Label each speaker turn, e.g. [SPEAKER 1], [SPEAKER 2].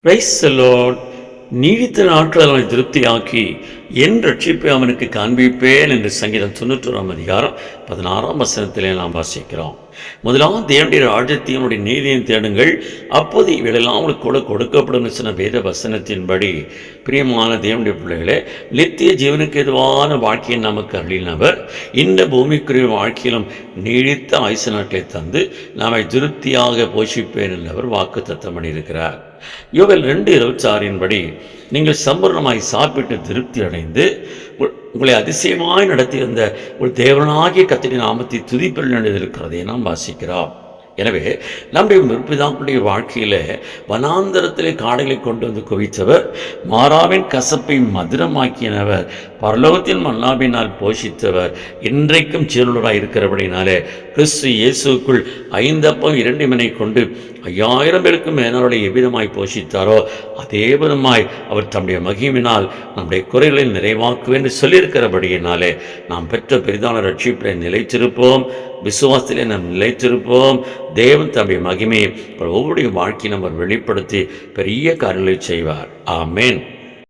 [SPEAKER 1] Praise the Lord. நீடித்த நாட்கள் அவனை திருப்தியாக்கி என் ரட்சிப்பை அவனுக்கு காண்பிப்பேன் என்று சங்கீதம் 91 அதிகாரம் 16 நாம் வாசிக்கிறோம். முதலாவது தேவனுடைய ராஜ்யத்தையும் அவருடைய நீதியையும் தேடுங்கள், அப்போது இவையெல்லாம் உங்களுக்கு கூட கொடுக்கப்படும் சொன்ன வேத வசனத்தின்படி பிரியமான தேவனுடைய பிள்ளைகளே, நித்திய ஜீவனுக்கு எதுவான வாழ்க்கையை நமக்கு அருளினவர் இந்த பூமிக்குரிய வாழ்க்கையிலும் நீடித்த ஆயுசு நாட்களை தந்து நாமை திருப்தியாக போஷிப்பேன் என்றவர் வாக்கு தத்தம் பண்ணியிருக்கிறார். யோவேல் 2:26 படி நீங்கள் சம்பூர்ணமாய் சாப்பிட்டு திருப்தி அடைந்து உங்களை அதிசயமாய் நடத்தி வந்த ஒரு தேவனாகிய கர்த்தரின் நாமத்தை துதிப்பல் நடந்திருக்கிறதை நாம் வாசிக்கிறோம். எனவே நம்முடைய முற்பிதாக்களுடைய வாழ்க்கையில் வனாந்தரத்திலே காடுகளை கொண்டு வந்து குவித்தவர், மாறாவின் கசப்பை மதுரமாக்கினவர், பரலோகத்தின் மன்னாபினால் போஷித்தவர், இன்றைக்கும் சீருளராக இருக்கிறபடினாலே கிறிஸ்து இயேசுக்குள் 5 அப்பம் 2 மீனை கொண்டு 5000 பேருக்கு மேலாளரை எவ்விதமாய் போஷித்தாரோ அதே விதமாய் அவர் தம்முடைய மகிமையினால் நம்முடைய குறைகளை நிறைவாக்குவேன் என்று சொல்லியிருக்கிறபடியினாலே நாம் பெற்ற பெரிதான ரட்சிப்பிலே நிலைத்திருப்போம், விசுவாசத்திலே நாம் நிலைத்திருப்போம். தேவன் தம்முடைய மகிமையை ஒவ்வொரு வாழ்க்கையை நம்ம வெளிப்படுத்தி பெரிய காரியங்களை செய்வார். ஆமேன்.